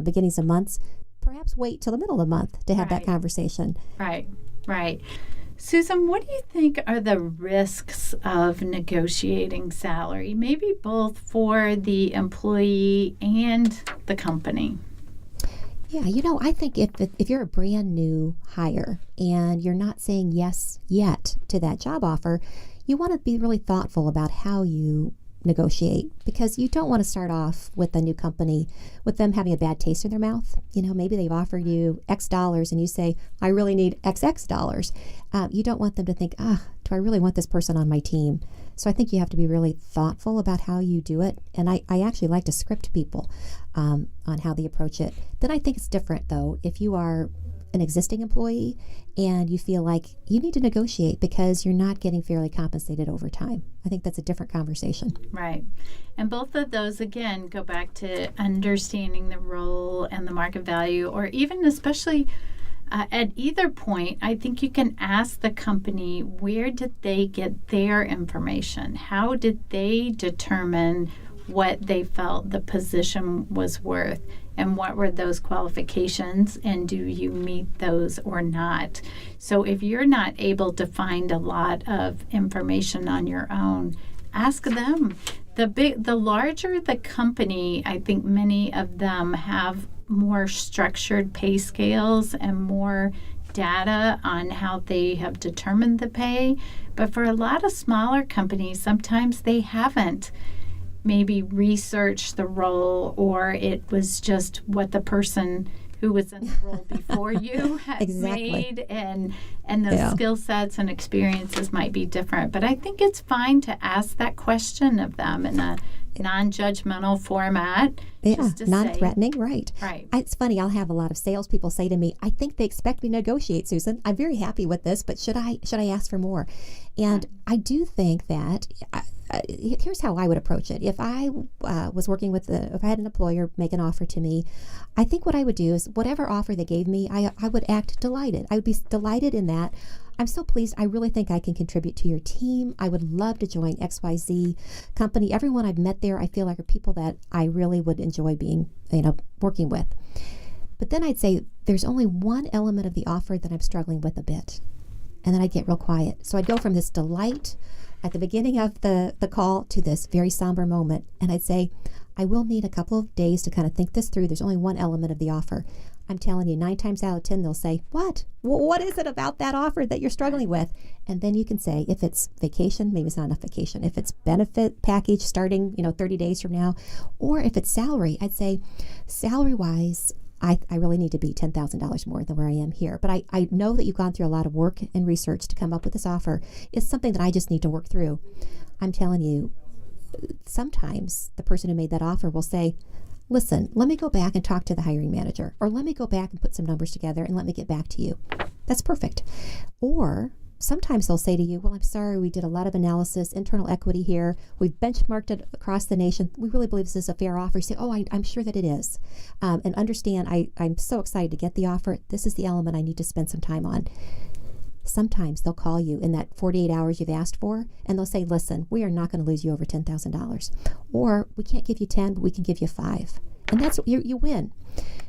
beginnings of months, perhaps wait till the middle of the month to have that conversation. Right. Susan, what do you think are the risks of negotiating salary, maybe both for the employee and the company? Yeah, I think if you're a brand new hire and you're not saying yes yet to that job offer, you want to be really thoughtful about how you negotiate, because you don't want to start off with a new company with them having a bad taste in their mouth. Maybe they've offered you X dollars and you say, I really need XX dollars. You don't want them to think, do I really want this person on my team? So I think you have to be really thoughtful about how you do it. And I actually like to script people on how they approach it. Then I think it's different, though, if you are an existing employee and you feel like you need to negotiate because you're not getting fairly compensated over time. I think that's a different conversation. Right. And both of those, again, go back to understanding the role and the market value, or even especially at either point, I think you can ask the company, where did they get their information? How did they determine what they felt the position was worth? And what were those qualifications, and do you meet those or not? So if you're not able to find a lot of information on your own, ask them. The larger the company, I think many of them have more structured pay scales and more data on how they have determined the pay. But for a lot of smaller companies, sometimes they haven't maybe research the role, or it was just what the person who was in the role before you had made, and those skill sets and experiences might be different. But I think it's fine to ask that question of them in a non-judgmental format. Yeah, non-threatening, right. Right. It's funny, I'll have a lot of salespeople say to me, I think they expect me to negotiate, Susan. I'm very happy with this, but should I ask for more? And I do think that here's how I would approach it. If I was working if I had an employer make an offer to me, I think what I would do is whatever offer they gave me, I would act delighted. I would be delighted in that. I'm so pleased. I really think I can contribute to your team. I would love to join XYZ company. Everyone I've met there, I feel like are people that I really would enjoy being, working with. But then I'd say there's only one element of the offer that I'm struggling with a bit. And then I'd get real quiet. So I'd go from this delight at the beginning of the call to this very somber moment. And I'd say, I will need a couple of days to kind of think this through. There's only one element of the offer. I'm telling you, 9 times out of 10, they'll say, what? What is it about that offer that you're struggling with? And then you can say, if it's vacation, maybe it's not enough vacation. If it's benefit package starting, 30 days from now, or if it's salary, I'd say, salary-wise, I really need to be $10,000 more than where I am here. But I know that you've gone through a lot of work and research to come up with this offer. It's something that I just need to work through. I'm telling you, sometimes the person who made that offer will say, listen, let me go back and talk to the hiring manager, or let me go back and put some numbers together and let me get back to you. That's perfect. Or sometimes they'll say to you, well, I'm sorry, we did a lot of analysis, internal equity here. We've benchmarked it across the nation. We really believe this is a fair offer. You say, oh, I'm sure that it is. And understand, I'm so excited to get the offer. This is the element I need to spend some time on. Sometimes they'll call you in that 48 hours you've asked for, and they'll say, listen, we are not going to lose you over $10,000. Or we can't give you 10, but we can give you 5. And that's you win.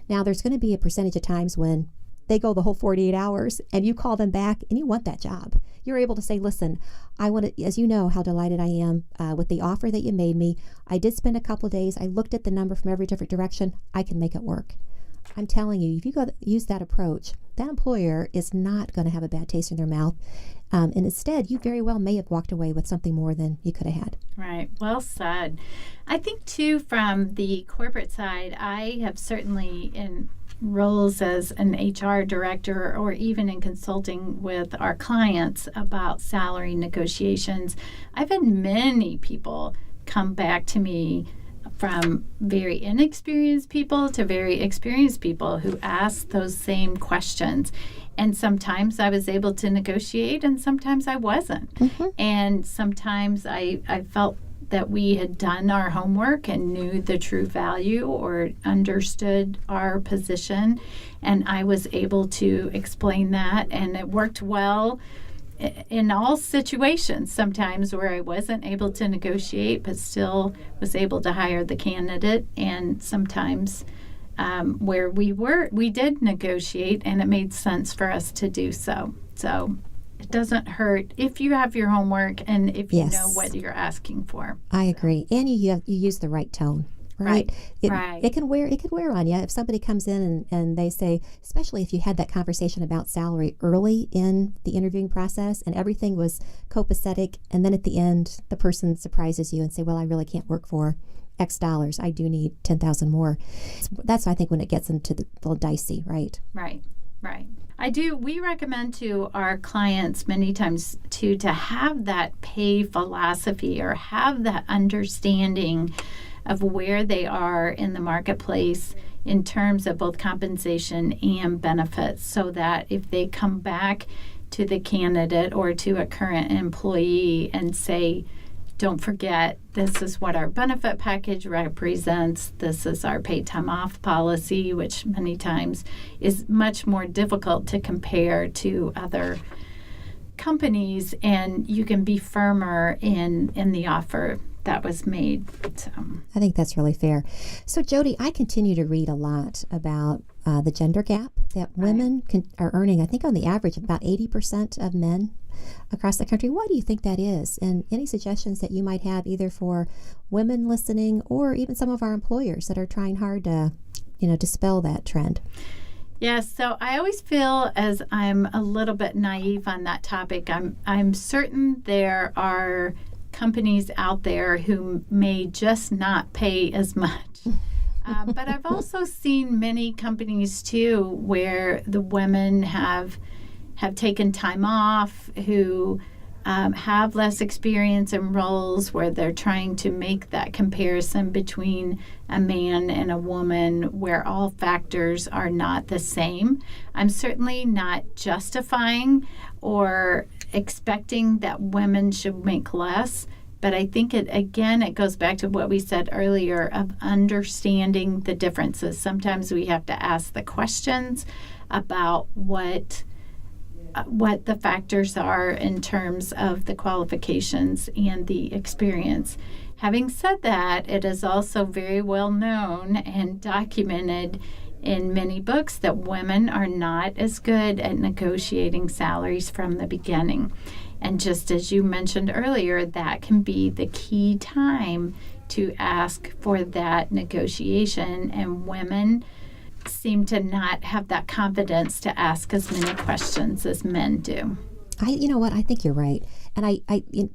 Now, there's going to be a percentage of times when they go the whole 48 hours and you call them back and you want that job. You're able to say, listen, I want to, as you know, how delighted I am with the offer that you made me. I did spend a couple of days. I looked at the number from every different direction. I can make it work. I'm telling you, if you go use that approach, that employer is not going to have a bad taste in their mouth. And instead, you very well may have walked away with something more than you could have had. Right. Well said. I think, too, from the corporate side, I have certainly in roles as an HR director or even in consulting with our clients about salary negotiations, I've had many people come back to me from very inexperienced people to very experienced people who ask those same questions. And sometimes I was able to negotiate and sometimes I wasn't. Mm-hmm. And sometimes I felt that we had done our homework and knew the true value or understood our position. And I was able to explain that, and it worked well in all situations, sometimes where I wasn't able to negotiate but still was able to hire the candidate, and sometimes where we did negotiate and it made sense for us to do so. So it doesn't hurt if you have your homework and if you know what you're asking for. I agree. And you use the right tone. Right. It can wear on you if somebody comes in and they say, especially if you had that conversation about salary early in the interviewing process and everything was copacetic, and then at the end the person surprises you and say, well, I really can't work for X dollars. I do need 10,000 more. That's, I think, when it gets into the little dicey, right? Right. We recommend to our clients many times to have that pay philosophy or have that understanding of where they are in the marketplace in terms of both compensation and benefits, so that if they come back to the candidate or to a current employee and say, don't forget, this is what our benefit package represents, this is our paid time off policy, which many times is much more difficult to compare to other companies, and you can be firmer in the offer that was made. So I think that's really fair. So Jody, I continue to read a lot about the gender gap that women are earning, I think on the average, about 80% of men across the country. Why do you think that is? And any suggestions that you might have either for women listening or even some of our employers that are trying hard to, dispel that trend? Yes, so I always feel as I'm a little bit naive on that topic. I'm certain there are companies out there who may just not pay as much. But I've also seen many companies too where the women have taken time off, who have less experience in roles where they're trying to make that comparison between a man and a woman where all factors are not the same. I'm certainly not justifying or expecting that women should make less, but I think it goes back to what we said earlier of understanding the differences. Sometimes we have to ask the questions about what the factors are in terms of the qualifications and the experience. Having said that, it is also very well known and documented in many books that women are not as good at negotiating salaries from the beginning. And just as you mentioned earlier, that can be the key time to ask for that negotiation, and women seem to not have that confidence to ask as many questions as men do. You know what? I think you're right. And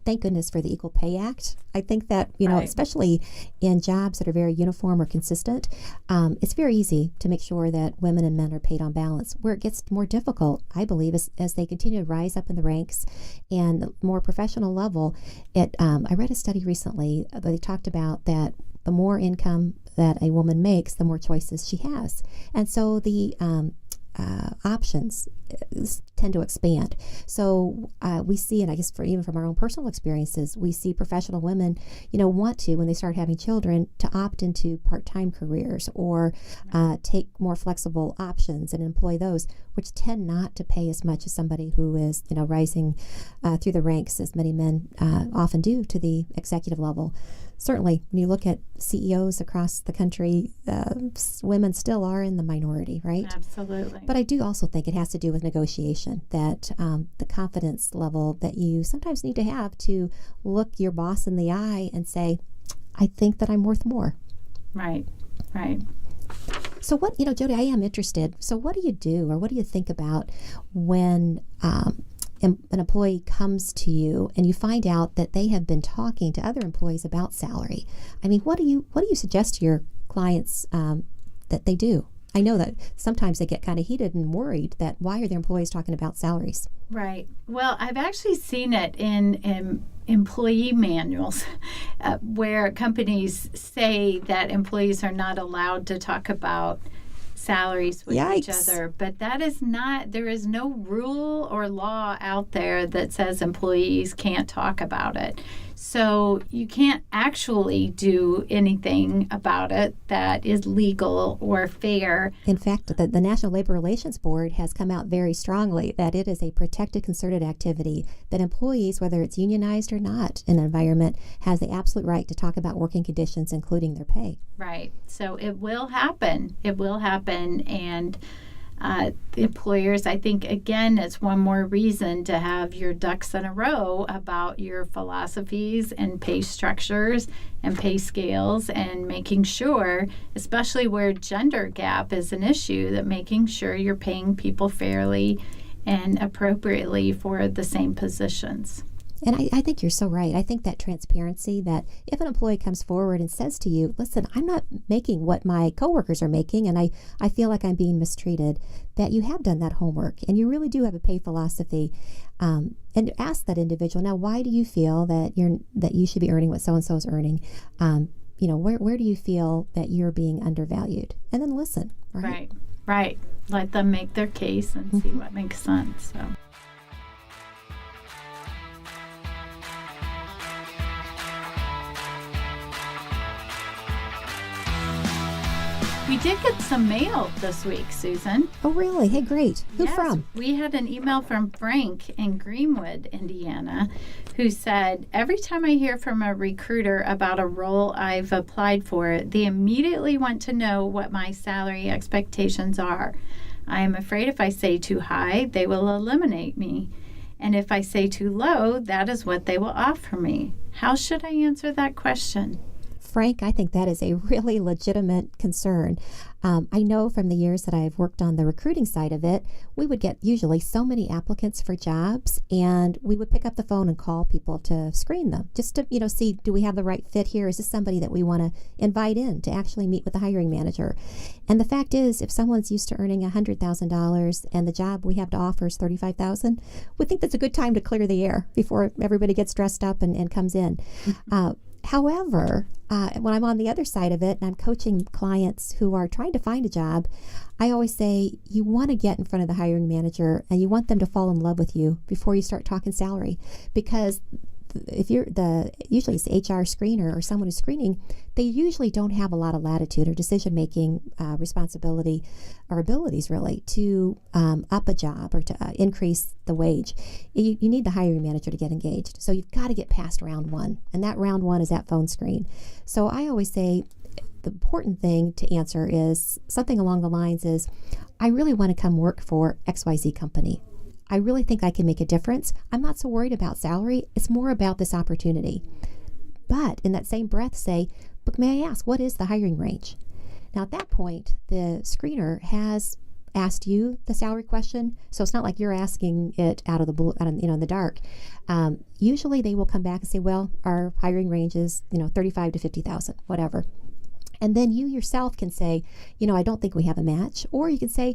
thank goodness for the Equal Pay Act. I think that, Right. especially in jobs that are very uniform or consistent, it's very easy to make sure that women and men are paid on balance. Where it gets more difficult, I believe, is as they continue to rise up in the ranks and the more professional level. I read a study recently that they talked about that the more income that a woman makes, the more choices she has. And so the options tend to expand. So we see, and I guess even from our own personal experiences, we see professional women, want to, when they start having children, to opt into part-time careers or take more flexible options and employ those, which tend not to pay as much as somebody who is, rising through the ranks, as many men often do, to the executive level. Certainly, when you look at CEOs across the country, women still are in the minority, right? Absolutely. But I do also think it has to do with negotiation, that the confidence level that you sometimes need to have to look your boss in the eye and say, I think that I'm worth more. Right. So what, Jody, I am interested. So what do you do, or what do you think about when an employee comes to you and you find out that they have been talking to other employees about salary? I mean, what do you suggest to your clients that they do? I know that sometimes they get kind of heated and worried that why are their employees talking about salaries? Right. Well, I've actually seen it in employee manuals where companies say that employees are not allowed to talk about salaries with each other, but that is not, there is no rule or law out there that says employees can't talk about it. So you can't actually do anything about it that is legal or fair. In fact, the National Labor Relations Board has come out very strongly that it is a protected concerted activity, that employees, whether it's unionized or not in an environment, has the absolute right to talk about working conditions, including their pay. Right. So it will happen. It will happen. And the employers, I think, again, it's one more reason to have your ducks in a row about your philosophies and pay structures and pay scales, and making sure, especially where gender gap is an issue, that making sure you're paying people fairly and appropriately for the same positions. And I think you're so right. I think that transparency, that if an employee comes forward and says to you, listen, I'm not making what my coworkers are making, and I feel like I'm being mistreated, that you have done that homework and you really do have a pay philosophy, and ask that individual, now, why do you feel that you should be earning what so-and-so is earning? Where do you feel that you're being undervalued? And then listen, right? Right. Let them make their case and see what makes sense. So. We did get some mail this week, Susan. Oh, really? Hey, great. Who from? We had an email from Frank in Greenwood, Indiana, who said, every time I hear from a recruiter about a role I've applied for, they immediately want to know what my salary expectations are. I am afraid if I say too high, they will eliminate me. And if I say too low, that is what they will offer me. How should I answer that question? Frank, I think that is a really legitimate concern. I know from the years that I've worked on the recruiting side of it, we would get usually so many applicants for jobs, and we would pick up the phone and call people to screen them, just to see, do we have the right fit here? Is this somebody that we want to invite in to actually meet with the hiring manager? And the fact is, if someone's used to earning $100,000 and the job we have to offer is $35,000, we think that's a good time to clear the air before everybody gets dressed up and comes in. However, when I'm on the other side of it and I'm coaching clients who are trying to find a job, I always say you want to get in front of the hiring manager and you want them to fall in love with you before you start talking salary. Because if you're usually it's the HR screener or someone who's screening, they usually don't have a lot of latitude or decision-making responsibility or abilities really to up a job or to increase the wage. You need the hiring manager to get engaged. So you've got to get past round one, and that round one is that phone screen. So I always say the important thing to answer is something along the lines is, I really want to come work for XYZ company. I really think I can make a difference. I'm not so worried about salary. It's more about this opportunity. But in that same breath say, but may I ask, what is the hiring range? Now at that point, the screener has asked you the salary question, so it's not like you're asking it out of the blue, in the dark. Usually they will come back and say, well, our hiring range is 35 to 50,000, whatever. And then you yourself can say, I don't think we have a match. Or you can say,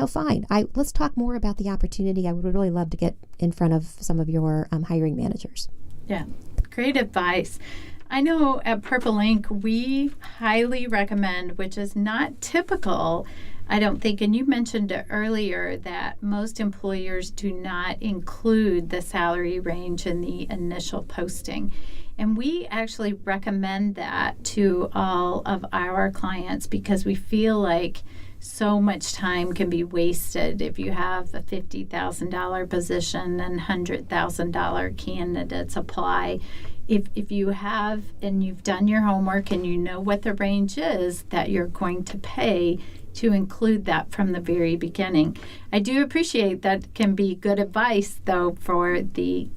fine, let's talk more about the opportunity. I would really love to get in front of some of your hiring managers. Yeah, great advice. I know at Purple Ink, we highly recommend, which is not typical, I don't think, and you mentioned it earlier, that most employers do not include the salary range in the initial posting. And we actually recommend that to all of our clients because we feel like so much time can be wasted if you have a $50,000 position and $100,000 candidates apply. If you have and you've done your homework and you know what the range is that you're going to pay, to include that from the very beginning. I do appreciate that can be good advice, though, for the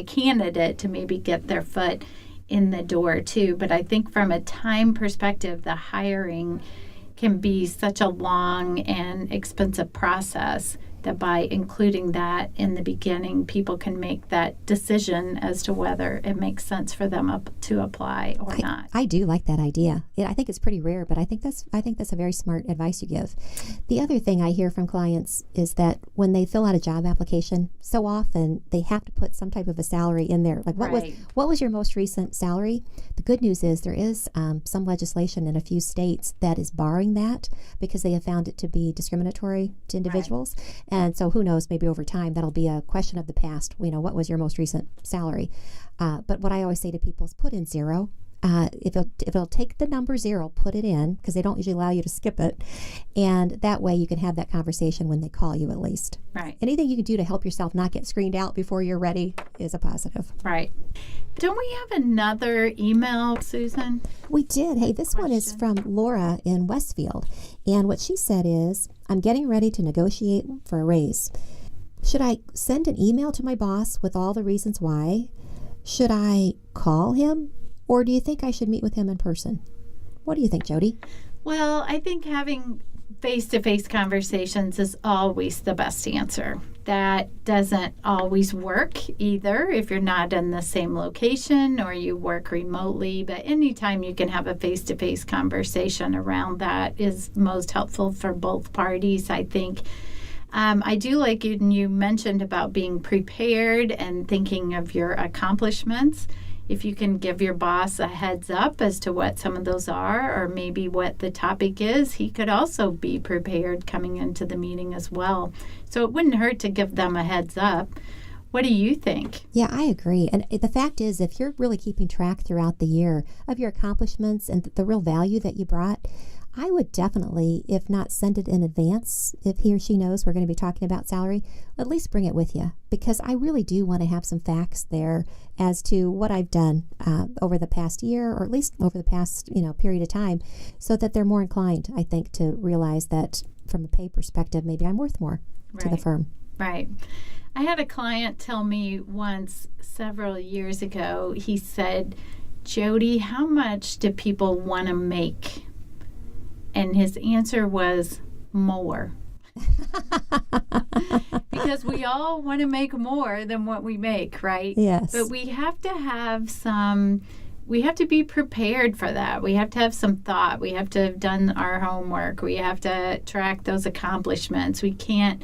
candidate to maybe get their foot in the door, too. But I think from a time perspective, the hiring can be such a long and expensive process that by including that in the beginning, people can make that decision as to whether it makes sense for them to apply or not. I do like that idea. I think it's pretty rare, but I think that's a very smart advice you give. The other thing I hear from clients is that when they fill out a job application, so often they have to put some type of a salary in there. Like what was your most recent salary? The good news is there is some legislation in a few states that is barring that because they have found it to be discriminatory to individuals. Right. And so who knows, maybe over time that'll be a question of the past. What was your most recent salary? But what I always say to people is put in zero. If it'll take the number zero, put it in, because they don't usually allow you to skip it. And that way you can have that conversation when they call you at least. Right. Anything you can do to help yourself not get screened out before you're ready is a positive. Right. Don't we have another email, Susan? We did. Hey, this one is from Laura in Westfield. And what she said is, I'm getting ready to negotiate for a raise. Should I send an email to my boss with all the reasons why? Should I call him? Or do you think I should meet with him in person? What do you think, Jody? Well, I think having face-to-face conversations is always the best answer. That doesn't always work either if you're not in the same location or you work remotely. But anytime you can have a face-to-face conversation around that is most helpful for both parties, I think. I do like you mentioned about being prepared and thinking of your accomplishments. If you can give your boss a heads up as to what some of those are or maybe what the topic is, he could also be prepared coming into the meeting as well. So it wouldn't hurt to give them a heads up. What do you think? Yeah, I agree. And the fact is, if you're really keeping track throughout the year of your accomplishments and the real value that you brought, I would definitely, if not send it in advance, if he or she knows we're going to be talking about salary, at least bring it with you, because I really do want to have some facts there as to what I've done over the past year, or at least over the past period of time, so that they're more inclined, I think, to realize that from a pay perspective, maybe I'm worth more to the firm. Right. I had a client tell me once several years ago, he said, Jody, how much do people want to make? And his answer was more. Because we all want to make more than what we make, right? Yes. But we have to have we have to be prepared for that. We have to have some thought. We have to have done our homework. We have to track those accomplishments. We can't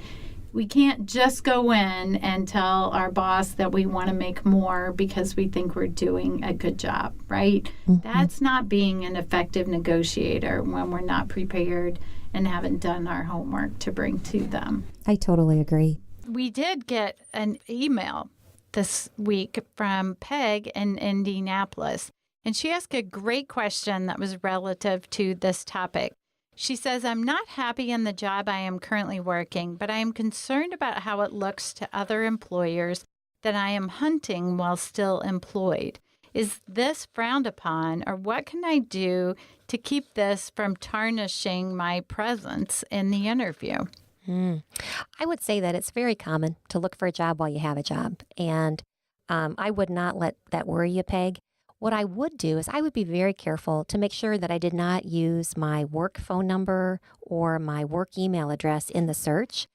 just go in and tell our boss that we want to make more because we think we're doing a good job, right? Mm-hmm. That's not being an effective negotiator when we're not prepared and haven't done our homework to bring to them. I totally agree. We did get an email this week from Peg in Indianapolis, and she asked a great question that was relative to this topic. She says, I'm not happy in the job I am currently working, but I am concerned about how it looks to other employers that I am hunting while still employed. Is this frowned upon, or what can I do to keep this from tarnishing my presence in the interview? I would say that it's very common to look for a job while you have a job, and I would not let that worry you, Peg. What I would do is I would be very careful to make sure that I did not use my work phone number or my work email address in the search.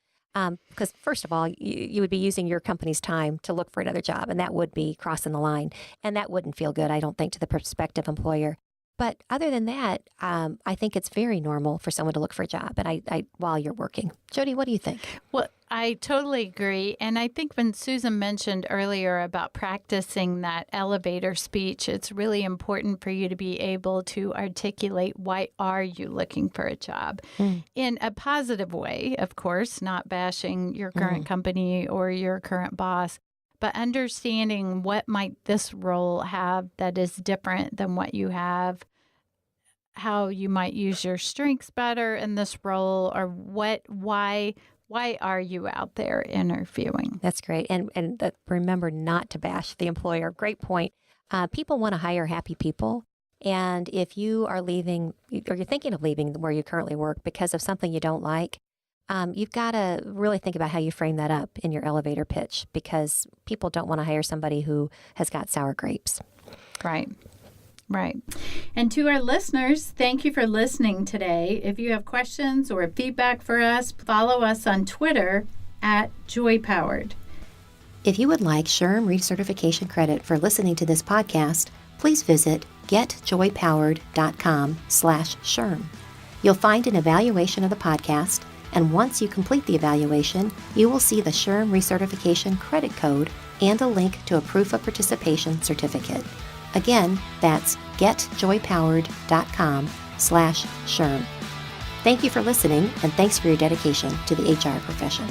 Because first of all, you would be using your company's time to look for another job, and that would be crossing the line. And that wouldn't feel good, I don't think, to the prospective employer. But other than that, I think it's very normal for someone to look for a job and I while you're working. Jody, what do you think? Well, I totally agree. And I think when Susan mentioned earlier about practicing that elevator speech, it's really important for you to be able to articulate why are you looking for a job in a positive way, of course, not bashing your current company or your current boss, but understanding what might this role have that is different than what you have, how you might use your strengths better in this role, or why are you out there interviewing? That's great. And remember not to bash the employer. Great point. People want to hire happy people. And if you are leaving or you're thinking of leaving where you currently work because of something you don't like, you've got to really think about how you frame that up in your elevator pitch, because people don't want to hire somebody who has got sour grapes. Right. Right. And to our listeners, thank you for listening today. If you have questions or feedback for us, follow us on Twitter @JoyPowered. If you would like SHRM recertification credit for listening to this podcast, please visit getjoypowered.com/SHRM. You'll find an evaluation of the podcast, and once you complete the evaluation, you will see the SHRM recertification credit code and a link to a proof of participation certificate. Again, that's getjoypowered.com/SHRM. Thank you for listening, and thanks for your dedication to the HR profession.